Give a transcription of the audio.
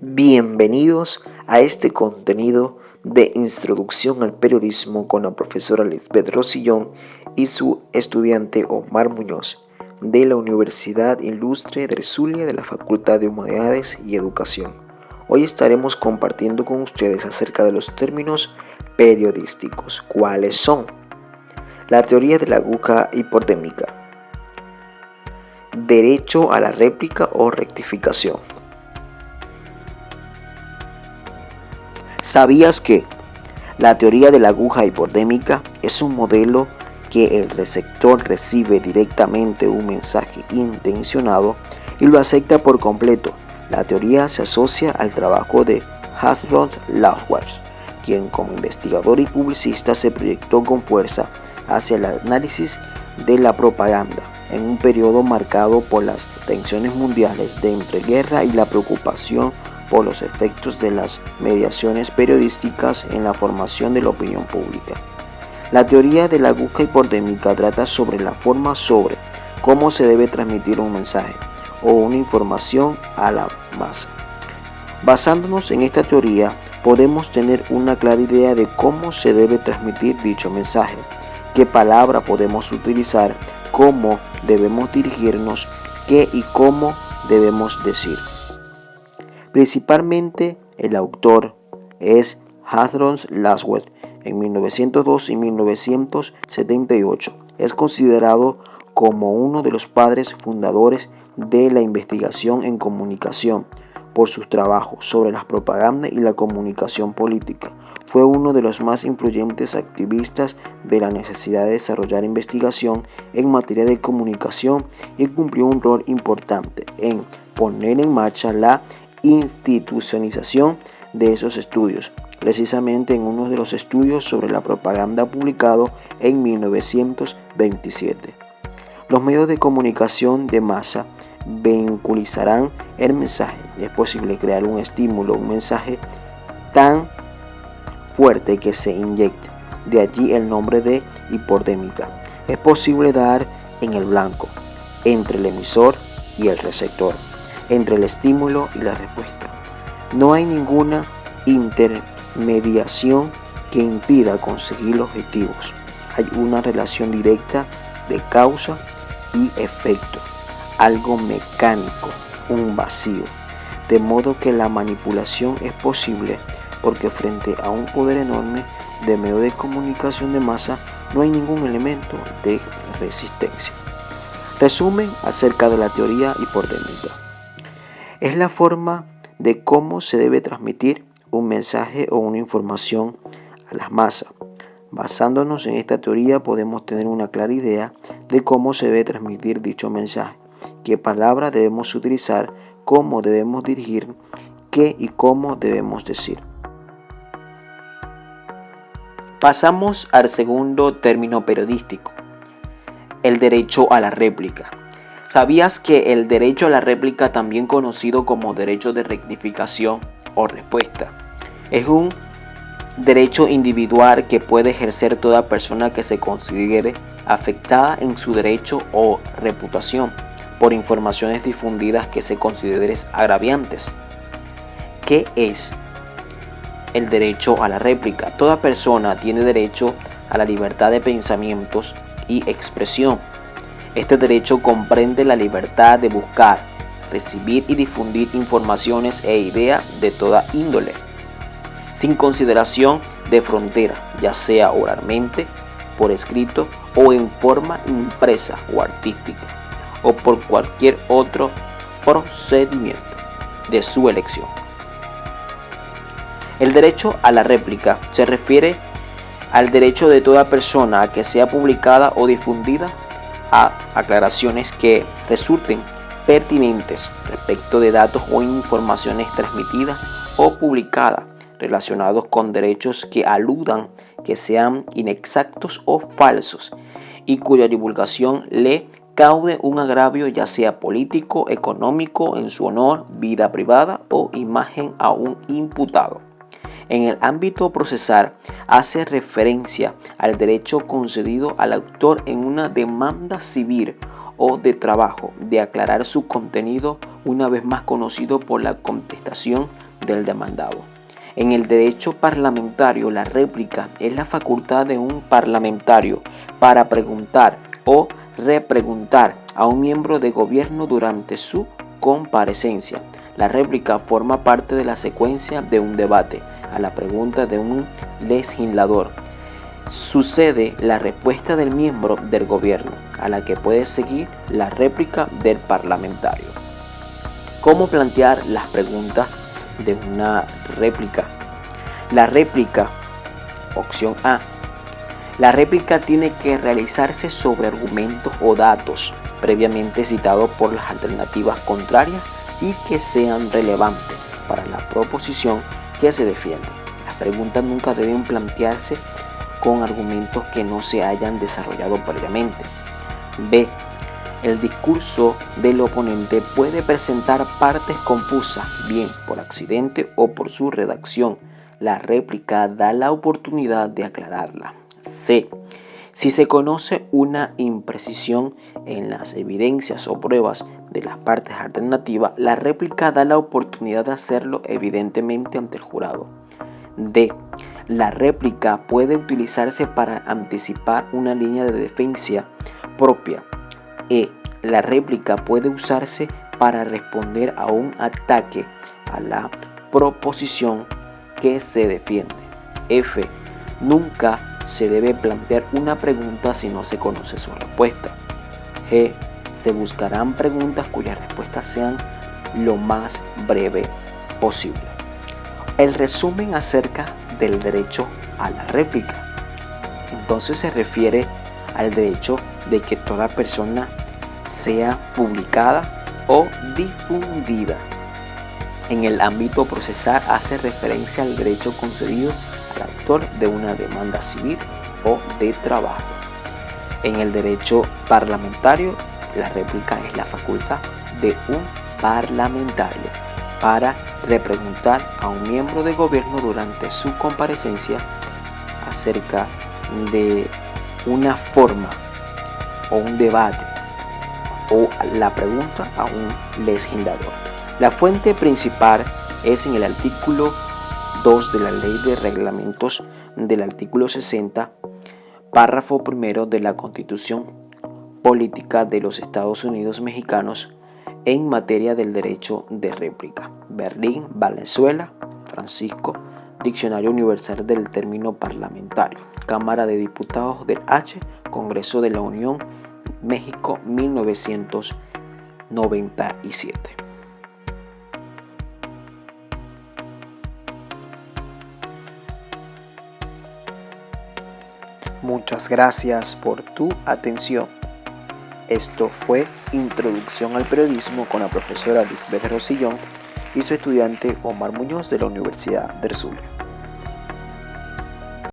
Bienvenidos a este contenido de Introducción al Periodismo con la profesora Lisbeth Rosillón y su estudiante Omar Muñoz de la Universidad Ilustre del Zulia de la Facultad de Humanidades y Educación. Hoy estaremos compartiendo con ustedes acerca de los términos periodísticos. ¿Cuáles son? La teoría de la aguja hipodémica, derecho a la réplica o rectificación. ¿Sabías que la teoría de la aguja hipodémica es un modelo que el receptor recibe directamente un mensaje intencionado y lo acepta por completo? La teoría se asocia al trabajo de Harold Laswell, quien como investigador y publicista se proyectó con fuerza hacia el análisis de la propaganda en un periodo marcado por las tensiones mundiales de entreguerra y la preocupación por los efectos de las mediaciones periodísticas en la formación de la opinión pública. La teoría de la aguja hipodémica trata sobre la forma sobre cómo se debe transmitir un mensaje o una información a la masa. Basándonos en esta teoría, podemos tener una clara idea de cómo se debe transmitir dicho mensaje, qué palabra podemos utilizar, cómo debemos dirigirnos, qué y cómo debemos decir. Principalmente el autor es Harold Laswell. En 1902 y 1978 es considerado como uno de los padres fundadores de la investigación en comunicación por sus trabajos sobre la propaganda y la comunicación política. Fue uno de los más influyentes activistas de la necesidad de desarrollar investigación en materia de comunicación y cumplió un rol importante en poner en marcha la institucionalización de esos estudios, precisamente en uno de los estudios sobre la propaganda publicado en 1927. Los medios de comunicación de masa vinculizarán el mensaje. Es posible crear un estímulo, un mensaje tan fuerte que se inyecte. De allí el nombre de hipodémica. Es posible dar en el blanco, entre el emisor y el receptor, entre el estímulo y la respuesta. No hay ninguna intermediación que impida conseguir los objetivos. Hay una relación directa de causa y efecto, algo mecánico, un vacío. De modo que la manipulación es posible porque frente a un poder enorme de medios de comunicación de masa no hay ningún elemento de resistencia. Resumen acerca de la teoría hipodémica. Es la forma de cómo se debe transmitir un mensaje o una información a las masas. Basándonos en esta teoría podemos tener una clara idea de cómo se debe transmitir dicho mensaje, qué palabras debemos utilizar, cómo debemos dirigir, qué y cómo debemos decir. Pasamos al segundo término periodístico, el derecho a la réplica. ¿Sabías que el derecho a la réplica, también conocido como derecho de rectificación o respuesta, es un derecho individual que puede ejercer toda persona que se considere afectada en su derecho o reputación por informaciones difundidas que se consideren agraviantes? ¿Qué es el derecho a la réplica? Toda persona tiene derecho a la libertad de pensamientos y expresión. Este derecho comprende la libertad de buscar, recibir y difundir informaciones e ideas de toda índole, sin consideración de frontera, ya sea oralmente, por escrito o en forma impresa o artística, o por cualquier otro procedimiento de su elección. El derecho a la réplica se refiere al derecho de toda persona a que sea publicada o difundida a aclaraciones que resulten pertinentes respecto de datos o informaciones transmitidas o publicadas relacionados con derechos que aludan que sean inexactos o falsos y cuya divulgación le cause un agravio, ya sea político, económico, en su honor, vida privada o imagen a un imputado. En el ámbito procesal hace referencia al derecho concedido al autor en una demanda civil o de trabajo de aclarar su contenido, una vez más conocido por la contestación del demandado. En el derecho parlamentario, la réplica es la facultad de un parlamentario para preguntar o repreguntar a un miembro de gobierno durante su comparecencia. La réplica forma parte de la secuencia de un debate a la pregunta de un legislador. Sucede la respuesta del miembro del gobierno, a la que puede seguir la réplica del parlamentario. ¿Cómo plantear las preguntas de una réplica? La réplica, opción A. La réplica tiene que realizarse sobre argumentos o datos previamente citados por las alternativas contrarias y que sean relevantes para la proposición que se defiende. Las preguntas nunca deben plantearse con argumentos que no se hayan desarrollado previamente. B. El discurso del oponente puede presentar partes confusas, bien por accidente o por su redacción. La réplica da la oportunidad de aclararla. C. Si se conoce una imprecisión en las evidencias o pruebas de las partes alternativas, la réplica da la oportunidad de hacerlo evidentemente ante el jurado. D. La réplica puede utilizarse para anticipar una línea de defensa propia. E. La réplica puede usarse para responder a un ataque a la proposición que se defiende. F. Nunca se debe plantear una pregunta si no se conoce su respuesta. G. Se buscarán preguntas cuyas respuestas sean lo más breve posible. El resumen acerca del derecho a la réplica. Entonces se refiere al derecho de que toda persona sea publicada o difundida. En el ámbito procesal hace referencia al derecho concedido al autor de una demanda civil o de trabajo. En el derecho parlamentario, la réplica es la facultad de un parlamentario para repreguntar a un miembro de gobierno durante su comparecencia acerca de una forma o un debate o la pregunta a un legislador. La fuente principal es en el artículo 2 de la Ley de Reglamentos del artículo 60, párrafo primero de la Constitución Política de los Estados Unidos Mexicanos en materia del derecho de réplica. Berlín, Valenzuela, Francisco, Diccionario Universal del Término Parlamentario. Cámara de Diputados del H, Congreso de la Unión, México, 1997. Muchas gracias por tu atención. Esto fue Introducción al Periodismo con la profesora Lisbeth Rosillón y su estudiante Omar Muñoz de la Universidad del Zulia.